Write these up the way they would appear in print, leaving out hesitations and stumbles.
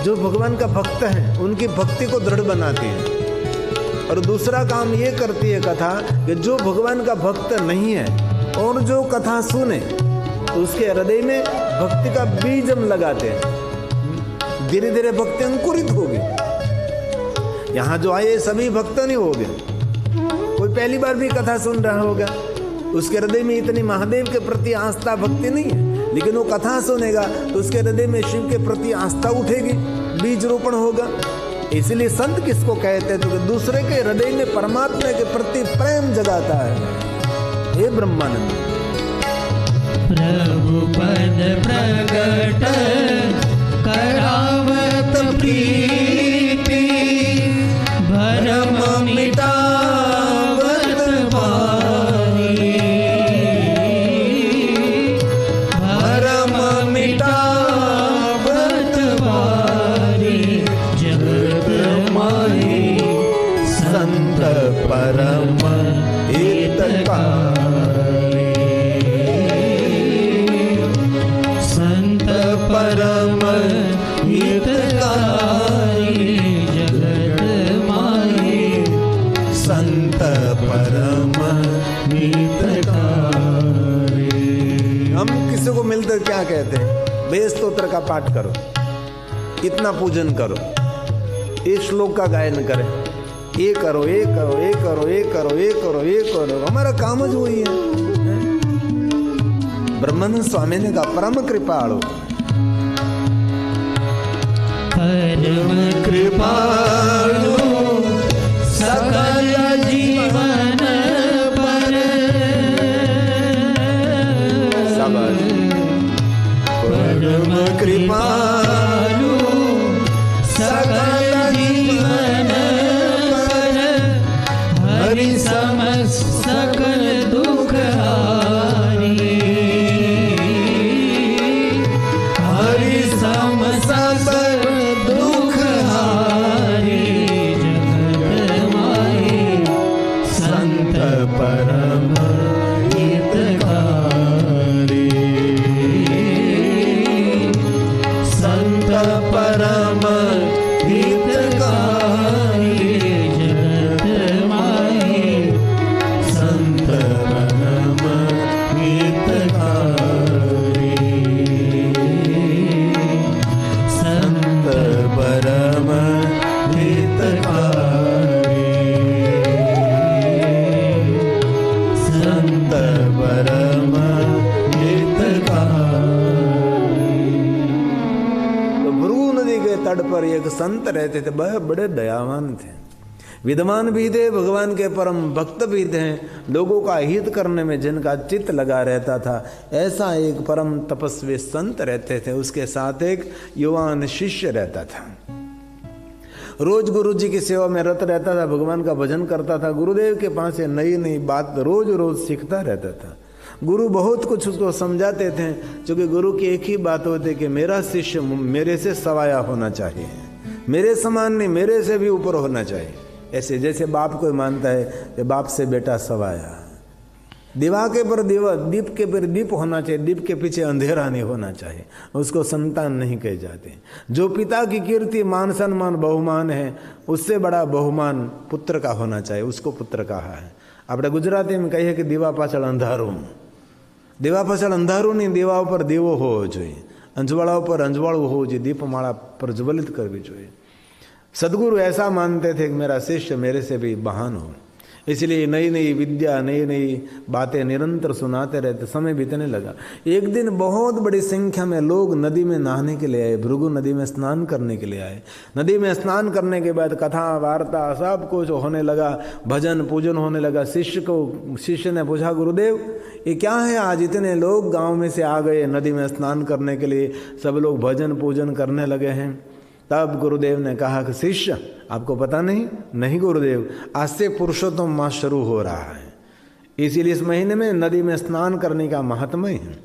जो भगवान का भक्त है उनकी भक्ति को दृढ़ बनाती है। और दूसरा काम ये करती है कथा कि जो भगवान का भक्त नहीं है और जो कथा सुने तो उसके हृदय में भक्ति का बीज हम लगाते हैं। धीरे धीरे भक्ति अंकुरित होगी। यहाँ जो आए सभी भक्त नहीं हो गए। कोई पहली बार भी कथा सुन रहा होगा, उसके हृदय में इतनी महादेव के प्रति आस्था भक्ति नहीं है, लेकिन वो कथा सुनेगा तो उसके हृदय में शिव के प्रति आस्था उठेगी, बीज रोपण होगा। इसलिए संत किसको कहते हैं? तो दूसरे के हृदय में परमात्मा के प्रति प्रेम जगाता है। हे ब्रह्मानंद, प्रभु पद प्रगट करावत प्रीति, भरम मिटावत बारी, भरम मिटावत बारी, जगत माही संत परम हितकारी, संत परम हितकारी, जगत माही संत परम हितकारी। हम किसी को मिलकर क्या कहते हैं? वेद स्तोत्र का पाठ करो, इतना पूजन करो, इस श्लोक का गायन करें, ये करो, ये करो, ये करो, ये करो, ये करो, ये करो। हमारा काम जो वही है। ब्रह्मानंद स्वामी ने कहा परम कृपालु, परम कृपालु, सकल जीवन पर, परम कृपालु, सकल जीवन पर, हरि सम सकल दुख हारी, हरि सम सकल दुख हारी, जगत माही संत परम हितकारी, संत परम हितकारी, जगत माही संत परम हितकारी, संत परम हितकारी, संत परम हितकारी। तो भृगु नदी के तट पर एक संत रहते थे, वह बड़े दयावान थे, विद्वान भी थे, भगवान के परम भक्त भी थे, लोगों का हित करने में जिनका चित्त लगा रहता था। ऐसा एक परम तपस्वी संत रहते थे, उसके साथ एक युवान शिष्य रहता था। रोज गुरु जी की सेवा में रत रहता था, भगवान का भजन करता था, गुरुदेव के पास से नई नई बात रोज रोज सीखता रहता था। गुरु बहुत कुछ उसको समझाते थे, क्योंकि गुरु की एक ही बात होती कि मेरा शिष्य मेरे से सवाया होना चाहिए, मेरे समान नहीं, मेरे से भी ऊपर होना चाहिए। ऐसे जैसे बाप को मानता है कि बाप से बेटा सवाया, दीवा के पर दीवा, दीप के पर दीप होना चाहिए, दीप के पीछे अंधेरा नहीं होना चाहिए, उसको संतान नहीं कहे जाते। जो पिता की कीर्ति मान सम्मान बहुमान है, उससे बड़ा बहुमान पुत्र का होना चाहिए, उसको पुत्र कहा है। આપણે ગુજરાતીમાં કહીએ કે દીવા પાછળ અંધારું, દીવા પાછળ અંધારું નહીં, દીવા ઉપર દીવો હોવો જોઈએ, અંજવાળા ઉપર અંજવાળું હોવું જોઈએ, દીપમાળા प्रज्वलित करवी જોઈએ। सदगुरु ऐसा मानते थे कि मेरा शिष्य मेरे से भी महान हो, इसलिए नई नई विद्या, नई नई बातें निरंतर सुनाते रहते। समय बीतने लगा। एक दिन बहुत बड़ी संख्या में लोग नदी में नहाने के लिए आए, भृगु नदी में स्नान करने के लिए आए। नदी में स्नान करने के बाद कथा वार्ता सब कुछ होने लगा, भजन पूजन होने लगा। शिष्य ने पूछा, गुरुदेव ये क्या है, आज इतने लोग गांव में से आ गए नदी में स्नान करने के लिए, सब लोग भजन पूजन करने लगे हैं। तब गुरुदेव ने कहा कि शिष्य आपको पता नहीं? नहीं गुरुदेव, आज से पुरुषोत्तम मास शुरू हो रहा है, इसीलिए इस महीने में नदी में स्नान करने का महात्म्य है।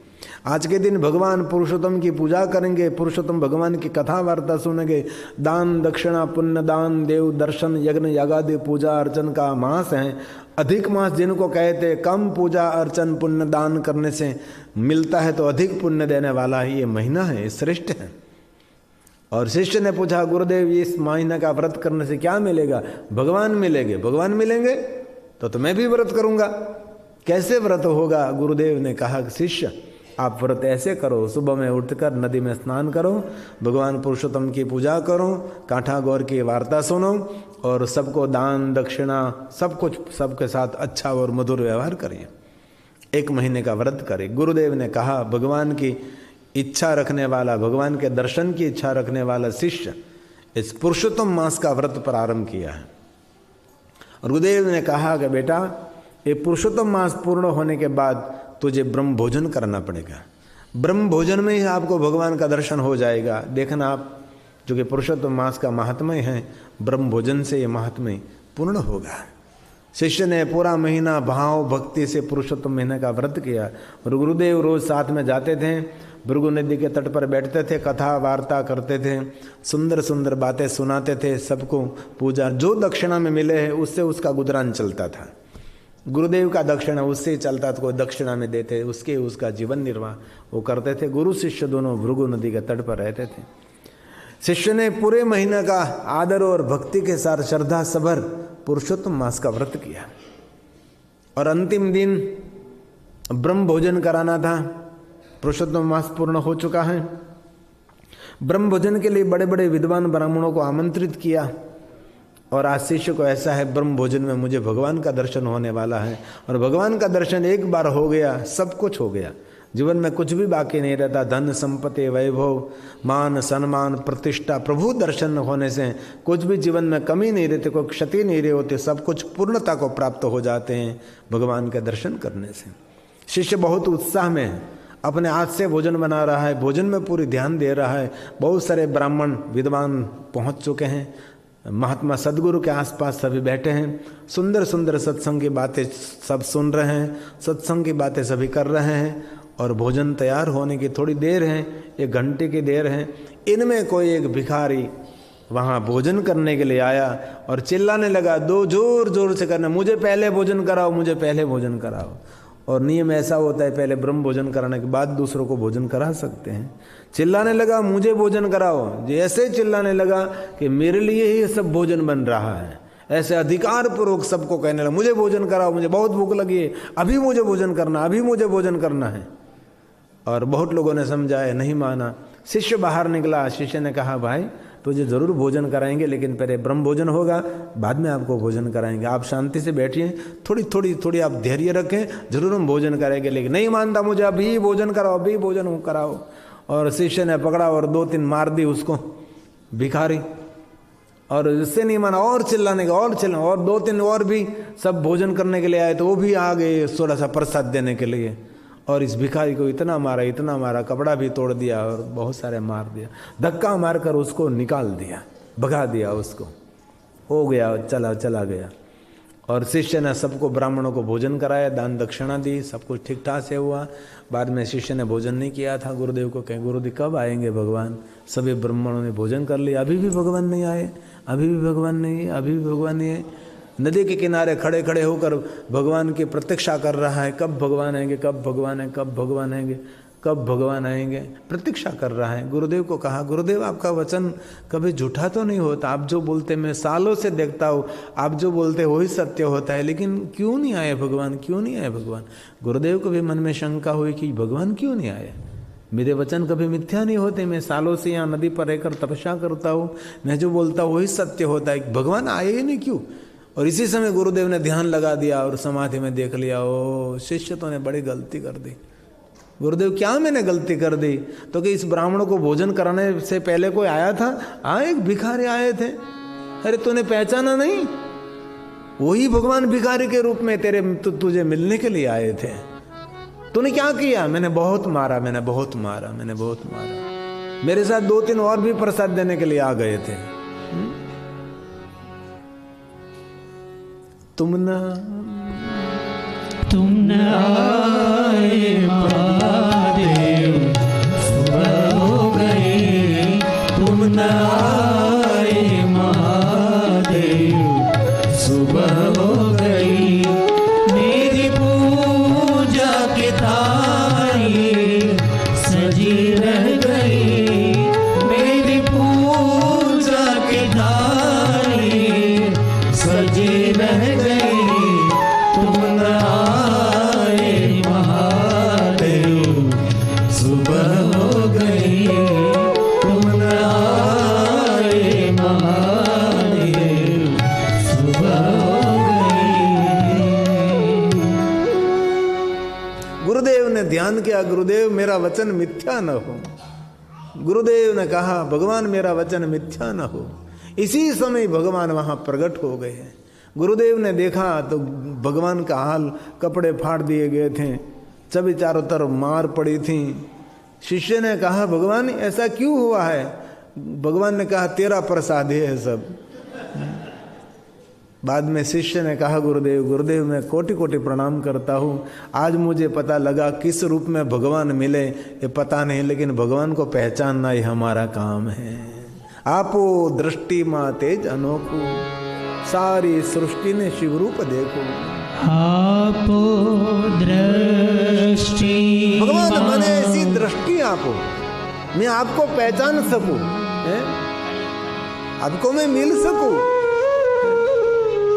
आज के दिन भगवान पुरुषोत्तम की पूजा करेंगे, पुरुषोत्तम भगवान की कथा वार्ता सुनेंगे। दान दक्षिणा पुण्य दान देव दर्शन यज्ञ यागादि पूजा अर्चन का मास है। अधिक मास जिनको कहते, कम पूजा अर्चन पुण्य दान करने से मिलता है तो अधिक पुण्य देने वाला ही ये महीना है, श्रेष्ठ है। और शिष्य ने पूछा, गुरुदेव इस महीने का व्रत करने से क्या मिलेगा? भगवान मिलेंगे। भगवान मिलेंगे तो मैं भी व्रत करूंगा। कैसे व्रत होगा? गुरुदेव ने कहा, शिष्य आप व्रत ऐसे करो, सुबह में उठकर नदी में स्नान करो, भगवान पुरुषोत्तम की पूजा करो, कांठा गौर की वार्ता सुनो और सबको दान दक्षिणा सब कुछ सबके साथ अच्छा और मधुर व्यवहार करिए। 1 महीने का व्रत करें। गुरुदेव ने कहा, भगवान की इच्छा रखने वाला, भगवान के दर्शन की इच्छा रखने वाला शिष्य इस पुरुषोत्तम मास का व्रत प्रारंभ किया है। और गुरुदेव ने कहा कि बेटा ये पुरुषोत्तम मास पूर्ण होने के बाद तुझे ब्रह्म भोजन करना पड़ेगा। ब्रह्म भोजन में ही आपको भगवान का दर्शन हो जाएगा। देखना आप, जो कि पुरुषोत्तम मास का महात्म्य है, ब्रह्म भोजन से ये महात्म्य पूर्ण होगा। शिष्य ने पूरा महीना भाव भक्ति से पुरुषोत्तम महीने का व्रत किया और गुरुदेव रोज साथ में जाते थे, भृगु नदी के तट पर बैठते थे, कथा वार्ता करते थे, सुंदर सुंदर बातें सुनाते थे, सबको पूजा जो दक्षिणा में मिले है उससे उसका गुजरान चलता था। गुरुदेव का दक्षिणा उससे ही चलता था, कोई दक्षिणा में देते, उसके उसका जीवन निर्वाह वो करते थे। गुरु शिष्य दोनों भृगु नदी के तट पर रहते थे। शिष्य ने पूरे महीने का आदर और भक्ति के साथ श्रद्धा सभर पुरुषोत्तम मास का व्रत किया और अंतिम दिन ब्रह्म भोजन कराना था। पुरुषोत्तम मास पूर्ण हो चुका है। ब्रह्म भोजन के लिए बड़े बड़े विद्वान ब्राह्मणों को आमंत्रित किया और आज शिष्य को ऐसा है, ब्रह्म भोजन में मुझे भगवान का दर्शन होने वाला है और भगवान का दर्शन एक बार हो गया, सब कुछ हो गया, जीवन में कुछ भी बाकी नहीं रहता। धन संपत्ति वैभव मान सम्मान प्रतिष्ठा, प्रभु दर्शन होने से कुछ भी जीवन में कमी नहीं रहती, कोई क्षति नहीं रही होती, सब कुछ पूर्णता को प्राप्त हो जाते हैं भगवान के दर्शन करने से। शिष्य बहुत उत्साह में है, अपने हाथ से भोजन बना रहा है, भोजन में पूरी ध्यान दे रहा है। बहुत सारे ब्राह्मण विद्वान पहुंच चुके हैं, महात्मा सदगुरु के आसपास सभी बैठे हैं, सुंदर सुंदर सत्संग की बातें सब सुन रहे हैं, सत्संग की बातें सभी कर रहे हैं और भोजन तैयार होने की थोड़ी देर है, 1 घंटे की देर है। इनमें कोई एक भिखारी वहाँ भोजन करने के लिए आया और चिल्लाने लगा, दो जोर जोर से करना, मुझे पहले भोजन कराओ, मुझे पहले भोजन कराओ। और नियम ऐसा होता है, पहले ब्रह्म भोजन कराने के बाद दूसरों को भोजन करा सकते हैं। चिल्लाने लगा, मुझे भोजन कराओ। ऐसे चिल्लाने लगा कि मेरे लिए ही सब भोजन बन रहा है, ऐसे अधिकार पूर्वक सबको कहने लगा, मुझे भोजन कराओ, मुझे बहुत भूख लगी है, अभी मुझे भोजन करना, अभी मुझे भोजन करना है। और बहुत लोगों ने समझाया, नहीं माना। शिष्य बाहर निकला, शिष्य ने कहा, भाई तुझे जरूर भोजन कराएंगे, लेकिन पहले ब्रह्म भोजन होगा, बाद में आपको भोजन कराएंगे, आप शांति से बैठिए, थोड़ी आप धैर्य रखें, जरूर हम भोजन करेंगे। लेकिन नहीं मानता, मुझे अभी भोजन कराओ, अभी भोजन कराओ। और शिष्य ने पकड़ा और 2-3 मार दी उसको, भिखारी। और इससे नहीं माना, और चिल्लाने का, और 2-3 और भी सब भोजन करने के लिए आए, तो वो भी आ गए थोड़ा सा प्रसाद देने के लिए। और इस भिखारी को इतना मारा, कपड़ा भी तोड़ दिया और बहुत सारे मार दिया, धक्का मारकर उसको निकाल दिया, भगा दिया उसको, हो गया, चला गया। और शिष्य ने सबको, ब्राह्मणों को भोजन कराया, दान दक्षिणा दी, सब कुछ ठीक ठाक से हुआ। बाद में शिष्य ने भोजन नहीं किया था, गुरुदेव को कहे, गुरुदेव कब आएंगे भगवान? सभी ब्राह्मणों ने भोजन कर लिया, अभी भी भगवान नहीं आए, अभी भी भगवान नहीं है। नदी के किनारे खड़े खड़े होकर भगवान की प्रतीक्षा कर रहा है, कब भगवान आएंगे, कब भगवान आएंगे, प्रतीक्षा कर रहा है। गुरुदेव को कहा, गुरुदेव आपका वचन कभी झूठा तो नहीं होता, आप जो बोलते मैं सालों से देखता हूँ, आप जो बोलते वही सत्य होता है, लेकिन क्यों नहीं आए भगवान? गुरुदेव को भी मन में शंका हुई कि भगवान क्यों नहीं आए, मेरे वचन कभी मिथ्या नहीं होते, मैं सालों से यहाँ नदी पर रहकर तपस्या करता हूँ, मैं जो बोलता हूँ वही सत्य होता है, भगवान आए ही नहीं क्यों? और इसी समय गुरुदेव ने ध्यान लगा दिया और समाधि में देख लिया, ओ शिष्य तो ने बड़ी गलती कर दी। गुरुदेव क्या मैंने गलती कर दी? तो कि इस ब्राह्मण को भोजन कराने से पहले कोई आया था? एक भिखारी आए थे। अरे तूने पहचाना नहीं? वही भगवान भिखारी के रूप में तुझे मिलने के लिए आए थे। तूने क्या किया? मैंने बहुत मारा। मेरे साथ 2-3 और भी प्रसाद देने के लिए आ गए थे। तुम न आए महादेव, सुबह हो गई। तुम न आए महादेव, सुबह हो गई। मेरी पूजा की थाली सजी रह गई, मेरी पूजा किया गुरुदेव मेरा वचन मिथ्या न हो। गुरुदेव ने कहा भगवान मेरा वचन मिथ्या न हो। इसी समय भगवान वहां प्रकट हो गए। गुरुदेव ने देखा तो भगवान का हाल, कपड़े फाड़ दिए गए थे, सभी चारों तरफ मार पड़ी थी। शिष्य ने कहा भगवान ऐसा क्यों हुआ है? भगवान ने कहा तेरा प्रसाद है सब। बाद में शिष्य ने कहा गुरुदेव मैं कोटि कोटि प्रणाम करता हूँ। आज मुझे पता लगा किस रूप में भगवान मिले ये पता नहीं, लेकिन भगवान को पहचानना ही हमारा काम है। आपो दृष्टि माँ तेज अनोखो, सारी सृष्टि ने शिव रूप देखो। आपो दृष्टि भगवान मैंने ऐसी दृष्टि आपो, मैं आपको पहचान सकूं, आपको मैं मिल सकूं।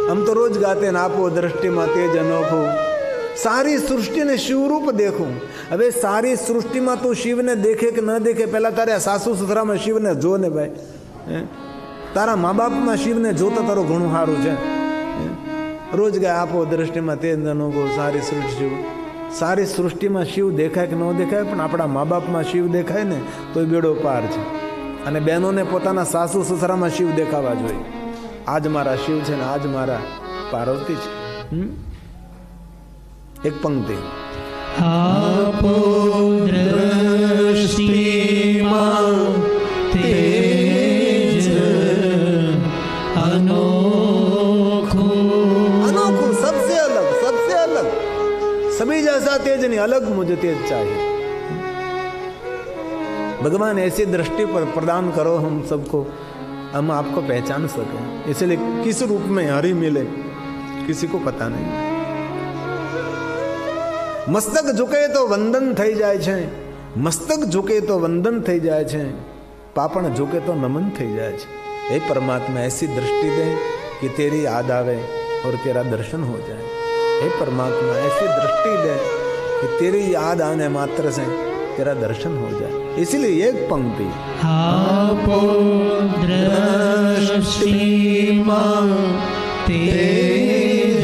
हम तो रोज गाते हैं आपो दृष्टि में तेज अनोखो, सारी सृष्टि ने शिव रूप देखो। अबे सारी सृष्टि में तू शिव ने देखे कि न देखे, पहला तारे सासू ससुरा में शिव ने जो ने भाई, तारा माँ बाप में शिव ने जो तो तारो घणું સારું છે। रोज गाय आपो दृष्टि में तेज अनोखो, सारी सृष्टि में शिव देखाय कि न देखाय, पण आपણા મા બાપમાં शिव देखाय ने तो बेड़ो पार છે। અને બહેનોને પોતાના સાસુ સસરામાં शिव દેખાવા જોઈએ। आज मारा शिव છે ને आज मारा पार्वती છે। एक पंक्ति आपो दृष्टि मां तेज अनोखो, अनोखो सबसे अलग, सभी जैसा तेज नहीं, अलग मुझे तेज चाहिए। भगवान ऐसी दृष्टि पर प्रदान करो हम सबको, हम आपको पहचान सकें। इसलिए किस रूप में हरि मिले किसी को पता नहीं। मस्तक झुके तो वंदन થઈ જાય છે, मस्तक झुके तो वंदन થઈ જાય છે, पापण झुके तो नमन થઈ જાય છે। हे परमात्मा ऐसी दृष्टि दे कि तेरी याद आवे और तेरा दर्शन हो जाए। हे परमात्मा ऐसी दृष्टि दे कि तेरी याद आने मात्र से तेरा दर्शन हो जाए। इसलिए एक पंक्ति आपो दृष्टि मां तेज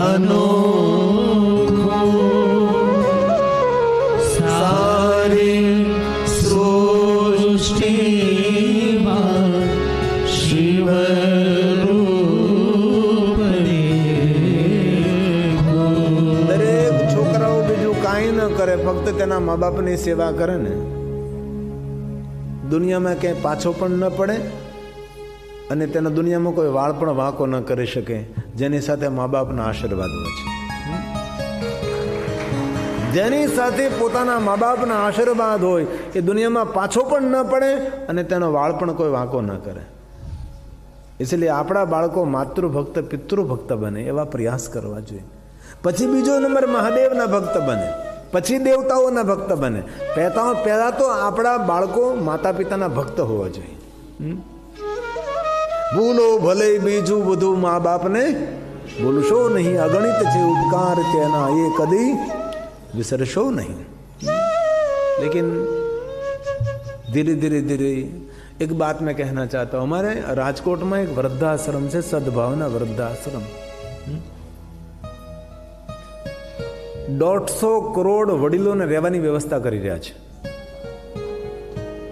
अनोखो, सारी सृष्टि मां शिव रूप देखो। दरेक छोकराओ बीजू काई न करे, फक्त तेना माँ बाप ની સેવા કરે ને, દુનિયામાં ક્યાંય પાછો પણ ન પડે અને તેના દુનિયામાં કોઈ વાળ પણ વાંકો ન કરી શકે, જેની સાથે મા બાપના આશીર્વાદ હોય છે। જેની સાથે પોતાના મા બાપના આશીર્વાદ હોય એ દુનિયામાં પાછો પણ ન પડે અને તેનો વાળ પણ કોઈ વાંકો ન કરે। इसलिए આપણા બાળકો માતૃભક્ત પિતૃભક્ત બને એવા પ્રયાસ કરવા જોઈએ। પછી બીજો નંબર મહાદેવના ભક્ત બને, પછી દેવતાઓના ભક્ત બને। પહેલા તો આપણા બાળકો માતા પિતાના ભક્ત હોવા જોઈએ। ભૂલો ભલે બીજું બધું મા બાપને ભૂલશો નહીં, અગણિત છે ઉપકાર તેના એ કદી વિસરશો નહીં। लेकिन धीरे धीरे एक बात मैं कहना चाहता हूँ, हमारे राजकोट में एक वृद्धाश्रम से सद्भावना वृद्धाश्रम 150 करोड़ વડીલોને રહેવાની વ્યવસ્થા કરી રહ્યા છે।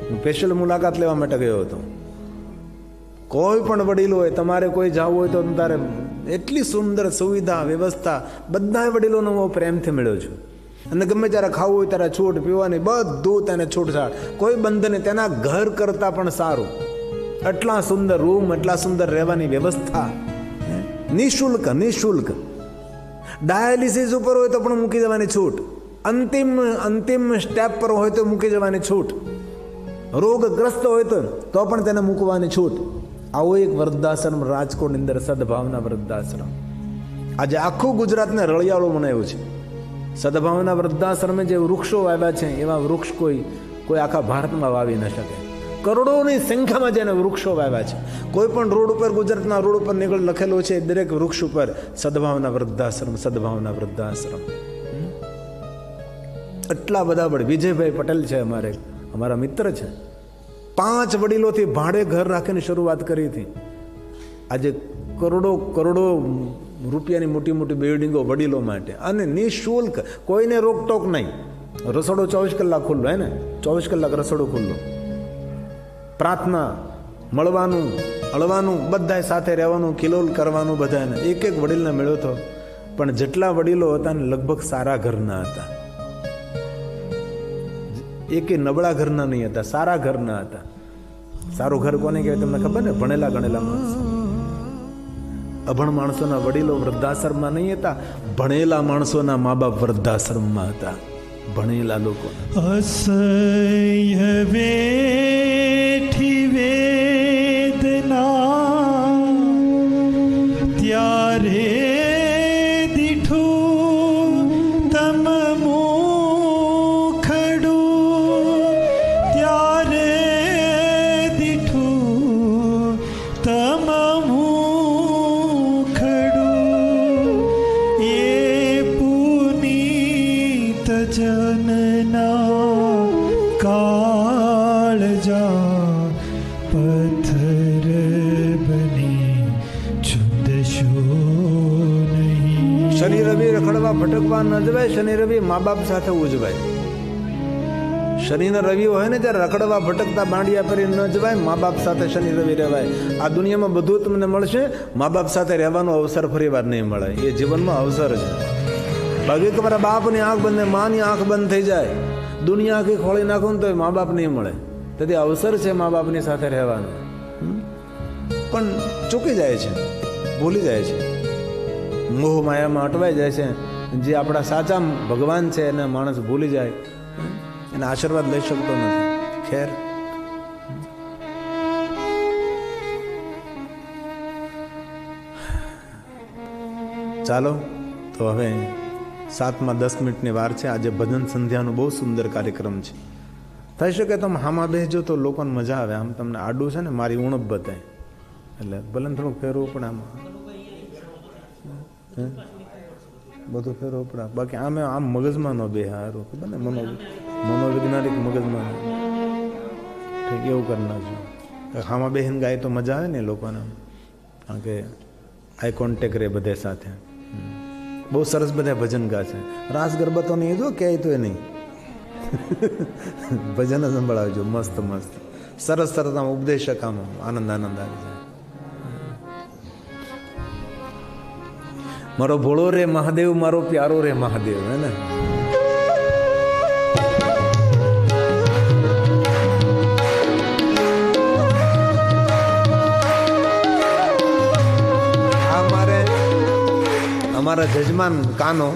હું સ્પેશિયલ મુલાકાત લેવા માટે ગયો હતો। કોઈ પણ વડીલો હોય, તમારે કોઈ જવું હોય તો તારે એટલી સુંદર સુવિધા વ્યવસ્થા બધા વડીલોનો હું પ્રેમથી મળ્યો છું। અને ગમે ત્યારે ખાવું હોય ત્યારે છૂટ પીવાની બધું તેને છૂટછાટ, કોઈ બંધન નહીં, તેના ઘર કરતાં પણ સારું। એટલા સુંદર રૂમ, એટલા સુંદર રહેવાની વ્યવસ્થા, નિઃશુલ્ક। ડાયાલિસિસ ઉપર હોય તો પણ મૂકી જવાની છૂટ, અંતિમ સ્ટેપ પર હોય તો મૂકી જવાની છૂટ, રોગગ્રસ્ત હોય તો પણ તેને મૂકવાની છૂટ। આવો એક વૃદ્ધાશ્રમ રાજકોટની અંદર સદભાવના વૃદ્ધાશ્રમ આજે આખું ગુજરાતને રળિયાળું બનાવ્યું છે। સદભાવના વૃદ્ધાશ્રમે જે વૃક્ષો વાવ્યા છે એવા વૃક્ષ કોઈ આખા ભારતમાં વાવી ન શકે। કરોડોની સંખ્યામાં જેને વૃક્ષો વાવ્યા છે। કોઈ પણ રોડ ઉપર, ગુજરાતના રોડ ઉપર લખેલો છે દરેક વૃક્ષ ઉપર સદભાવના વૃદ્ધાશ્રમ, સદભાવના વૃદ્ધાશ્રમ। એટલા બધા વિજયભાઈ પટેલ છે અમારા મિત્ર છે, 5 વડીલોથી ભાડે ઘર રાખીને શરૂઆત કરી હતી। આજે કરોડો રૂપિયાની મોટી મોટી બિલ્ડિંગો વડીલો માટે, અને નિઃશુલ્ક, કોઈને રોકટોક નહીં. રસોડો 24 કલાક ખુલ્લો, હે ને, 24 કલાક રસોડો ખુલ્લો. પ્રાર્થના, મળવાનું, હળવાનું, બધાય સાથે રહેવાનું, કિલોલ કરવાનું બધાને. એક એક વડીલને મળ્યો હતો, પણ જેટલા વડીલો હતા ને લગભગ સારા ઘરના હતા. એકે નબળા ઘરના નહીં હતા, સારા ઘરના હતા. સારું ઘર કોને કહેવાય તમને ખબર ને? ભણેલા ગણેલા માણસો. અભણ માણસોના વડીલો વૃદ્ધાશ્રમમાં નહીં હતા, ભણેલા માણસોના મા બાપ વૃદ્ધાશ્રમમાં હતા. ભણેલા લોકો. અસહ્ય વેઠી વેદના ત્યારે દીઠું તમ મુખડું, ત્યારે દીઠું તમ મુખડું. એ પુનીત જનના કાળજા પથ્થર બની છુંદશો નહીં. શનિ રવિ રખડવા ભટકવા ન જવાય, શનિ રવિ મા બાપ સાથે ઉજવાય. શનિ ને રવિ હોય ને ત્યારે રખડવા ભટકતા બાંડિયા ફરી ન જવાય, મા બાપ સાથે શનિ રવિ રહેવાય. આ દુનિયામાં બધું તમને મળશે, મા બાપ સાથે રહેવાનો અવસર ફરી વાર નહીં મળે. એ જીવનમાં અવસર છે. બાકી તમારા બાપની આંખ બંધ, માની આંખ બંધ થઈ જાય, દુનિયા આખી ખોળી નાખો ને તો મા બાપ નહીં મળે. તેથી અવસર છે મા બાપની સાથે રહેવાનો, પણ ચૂકી જાય છે, ભૂલી જાય છે, મોહ માયામાં અટવાઈ જાય છે. જે આપણા સાચા ભગવાન છે એને માણસ ભૂલી જાય, એના આશીર્વાદ લઈ શકતો નથી. ખેર, ચાલો તો હવે 7-10 મિનિટની વાર છે. આજે ભજન સંધ્યાનો બહુ સુંદર કાર્યક્રમ છે. થઈ શકે તો હામાં બેસજો તો લોકોને મજા આવે. આમ તમને આડું છે ને, મારી ઉણપ બતાય એટલે ભલે થોડુંક ફેરવું પણ આમાં બધું ફેરવું પડે. બાકી આમે આમ મગજમાં ન બે હારું, ખબર ને, મનોવૈજ્ઞાનિક મગજમાં ઠીક એવું કરી નાખજો. હામાં બેહીને ગાય તો મજા આવે ને લોકોને, કારણ કે આઈ કોન્ટેક્ટ રહે બધે સાથે. બહુ સરસ બધા ભજન ગાશે. રાસ ગરબા તો નહીં જો ક્યાંય તો એ નહીં, ભજન સંભળાવજો મસ્ત મસ્ત સરસ સરસ. આમ ઉપદેશક, આમ આનંદ આનંદ આવી જાય. મારો ભોળો રે મહાદેવ, મારો પ્યારો રે મહાદેવ, હે ને. અમારા જજમાન કાનો,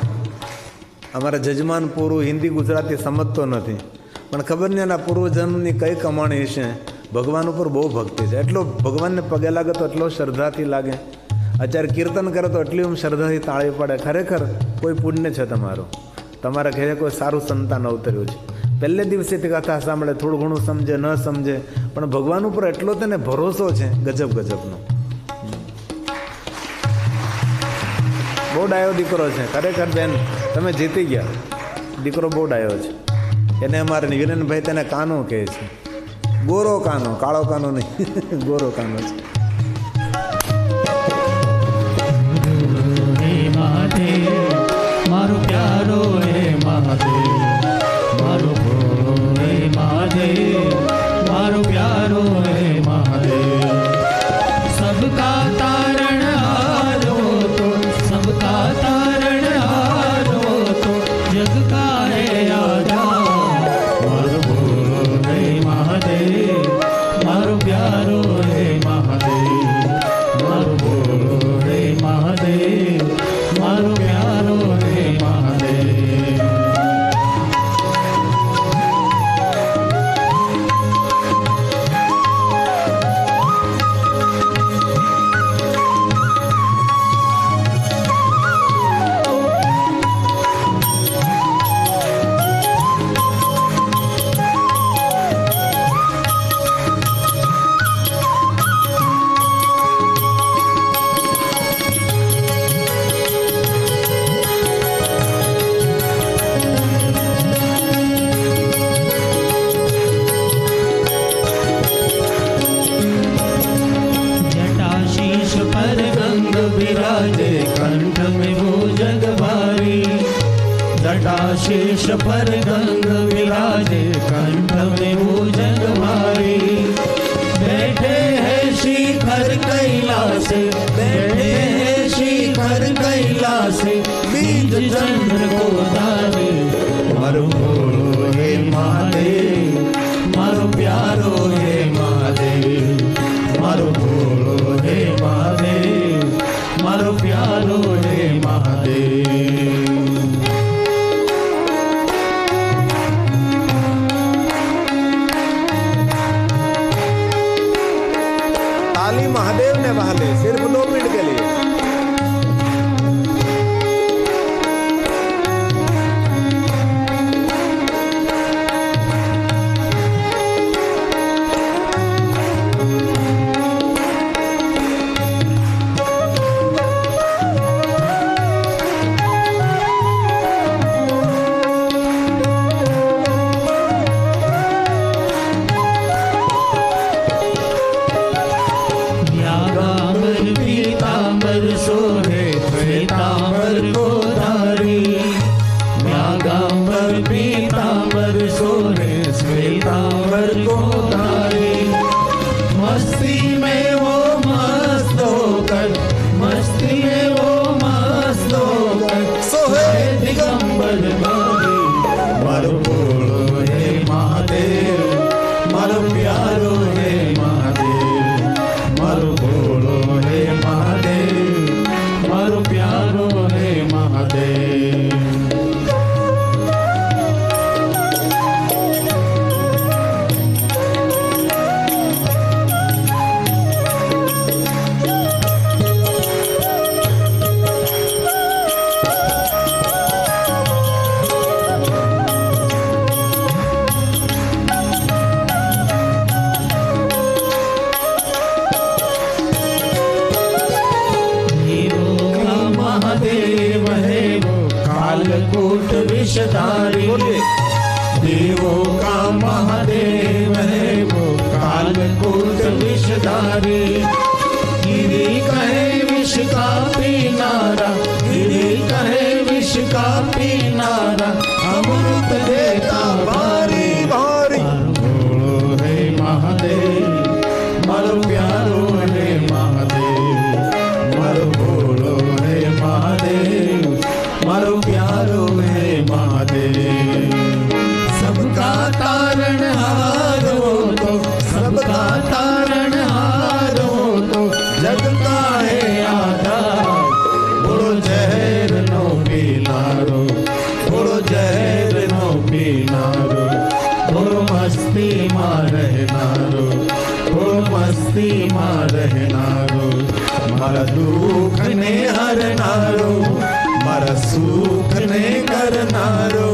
અમારા જજમાન પૂરું હિન્દી ગુજરાતી સમજતો નથી, પણ ખબર નહીં એના પૂર્વજન્મની કઈ કમાણી છે. ભગવાન ઉપર બહુ ભક્તિ છે. એટલો ભગવાનને પગે લાગે તો એટલો શ્રદ્ધાથી લાગે. અત્યારે કીર્તન કરે તો એટલી શ્રદ્ધાથી તાળી પડે. ખરેખર કોઈ પુણ્ય છે તમારું, તમારા ઘરે કોઈ સારું સંતાન અવતર્યું છે. પહેલે દિવસેથી કથા સાંભળે, થોડું ઘણું સમજે ન સમજે, પણ ભગવાન ઉપર એટલો તેને ભરોસો છે ગજબ ગજબનો. બહુ ડાયો દીકરો છે ખરેખર. બેન તમે જીતી ગયા, દીકરો બહુ ડાયો છે. એને અમારે વિરેનભાઈ તેને કાનો કહે છે. ગોરો કાનો, કાળો કાનો નહીં, ગોરો કાનો છે. મારો પ્યારો હે મહાદેવ, મારો ભોળો હે મહાદેવ, મારો પ્યારો હે મહાદેવ. સબકા તારણ હારો તો, સબકા તારણ હારો તો, જગ કા હે આધાર. મારો ભોળો હે મહાદેવ, મારો પ્યારો હે મહાદેવ, મારો ભોળો હે મહાદેવ, મારો પ્યારો હે મહાદેવ. शीश पर गंग विराजे, कंठ में भुजंग भारी। बैठे हैं शिखर कैलाश, बैठे हैं शिखर कैलाश, बीज चंद्र को धारे। मारो भोलो हे महादेव, मारो प्यारो हे महादेव, मारो भोलो हे महादेव, मारो प्यारो हे महादेव। ताली महादेव ने बहाले सिर्फ 2 मिनट के लिए। विषधारी, देवों का महादेव है वो कालकूट विषधारी। गिरी कहे विष का पीनारा, गिरी कहे विष का पीनारा, अमृत देता भारी भारी। मारो हे महादेव, मारो प्यारो हे महादेव, मारो भोलो हे महादेव, मारो प्यारो हे महादेव। सबका तारण हार हो तो, सबका तारण हार हो तो, जग का है आधार। थोड़ो जहर नो पीनारो, थोड़ो जहर नो पीनारो, थोड़ो मस्ती मां रहनारो, थोड़ो मस्ती मां रहनारो। मारा दुख ने हरनारो, मारा सुख ने करनारो।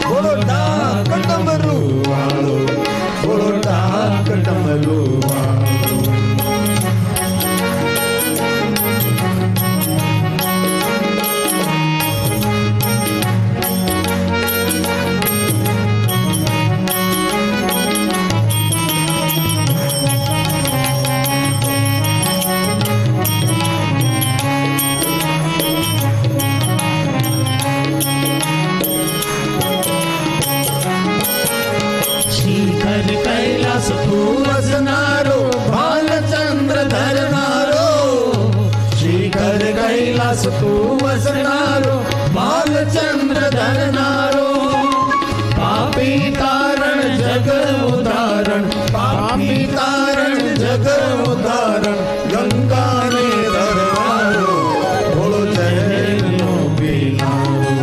थोड़ो डाक डमरू वालो, थोड़ो डाक डमरू वालो। तू वसनारो, भालचंद्र धरनारो। शिखर कैलास तू वसनारो, भालचंद्र धरनारो। पापी तारण जग उदाहरण, पापी तारण जग उदाहरण, गंगा ने धरनारो। थोड़ो जहर नो पीनारो,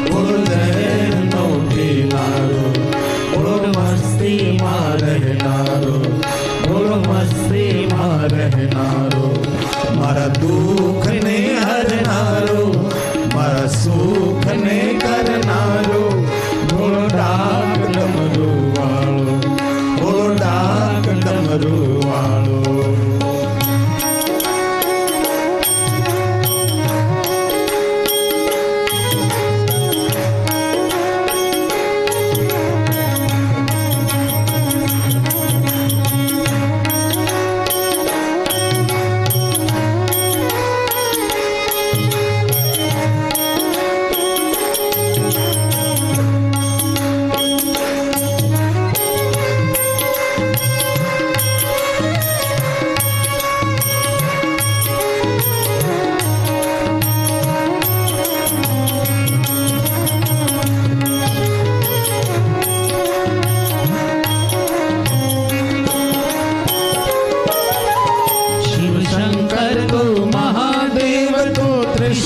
थोड़ो जहर नो पीनारो, थोड़ो मस्ती मां रहनारो, थोड़ो मस्ती मां रहनारो। मारा दुख ने हरनारो, मारा सुख ने करनारो। थोड़ो डाक डमरू वालो, थोड़ो डाक डमरू वालो।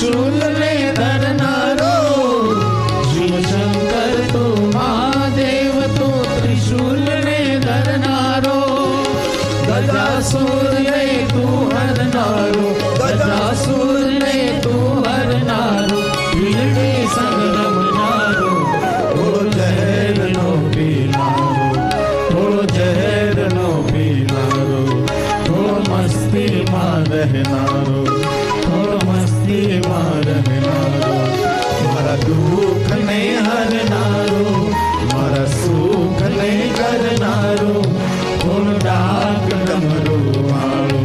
त्रिशूल ने धरनारो, शिव शंकर तो महादेव तो त्रिशूल ने धरनारो, गजासुर ने तू हरनारो, गजासुर ने तू हरनारो, भीड़ी संग रमनारो, थोड़ो जहर नो पीनारो, थोड़ो जहर नो पीनारो, थोड़ो मस्ती मां रहनारो, थोड़ो मस्ती मां रहनारो, मारा दुख ने हरनारो, मारा सुख ने करनारो, थोड़ो डाक डमरू वालो,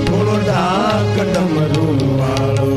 थोड़ो डाक डमरू वालो।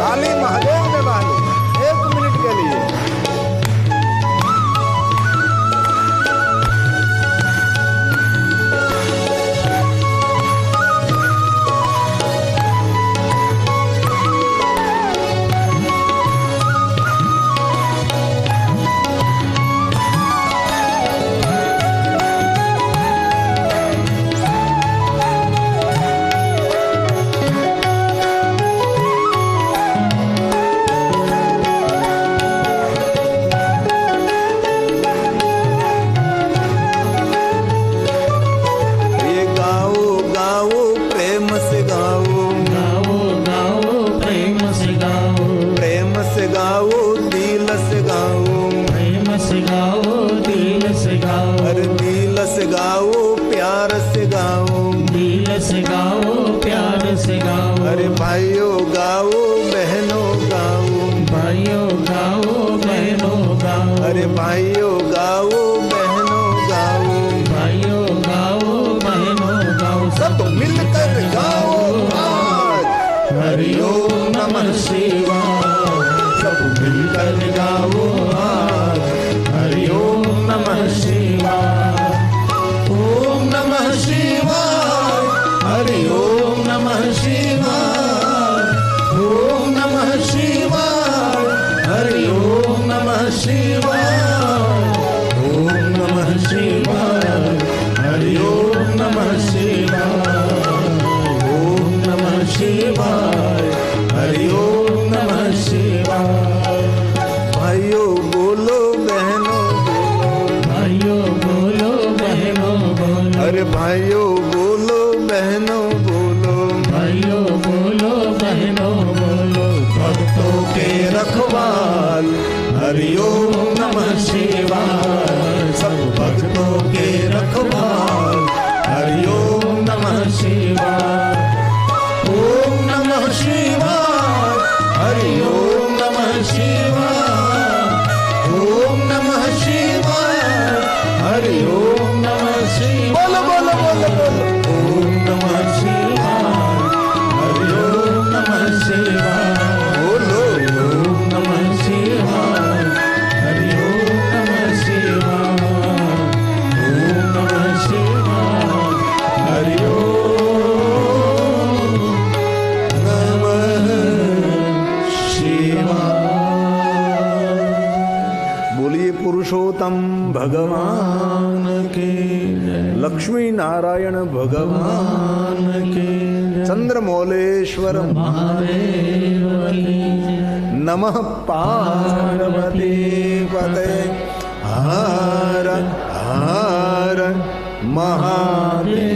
काली महादेव ने वालो 1 मिनट के लिए अरे भाइयों गाओ बहनों गाओ, भाइयों गाओ बहनों गाओ, अरे भाइयों गाओ बहनों गाओ, भाइयों गाओ बहनों गाओ, सब मिलकर गाओ आज हरि ओम नमः शिवाय, सब मिलकर गाओ आज हरि ओम नमः शिवाय, ओम नमः शिवाय, हरि ओम नमः शिवाय, ओम नमः शिवाय, हरि ओम नमः शिवाय, ओम नमः शिवाय, हरि ओम नमः शिवाय, ओम नमः शिवाय, हरि ओम नमः शिवाय। भाइयों बोलो बहनों बोलो, भाइयों बोलो बहनों बोलो, अरे भाइयों बोलो बहनों बोलो, भाइयों बोलो बहनों बोलो, भक्तों के रखवाल हरि ओम नमः शिवाय, सब भक्तों के रखवाल हरि ओम नमः शिवाय, ओम नमः शिवाय, हरि ओम नमः शिवाय, ओम नमः शिवाय, हरि ओम नमः शिवाय, बोलो बोलो बोलो बोलो, ओम नमः शिवाय, हरि ओम नमः शिवाय, बोलो ओम नमः शिवाय, हरि ओम नमः शिवाय, ओम नमः शिवाय, हरि ओम नमः शिवाय। बोलिए पुरुषोत्तम भगवान के जय, लक्ष्मी नारायण भगवान के जय, चंद्रमौलेश्वर महादेव की जय। नमः पार्वती पते हर हर महादेव।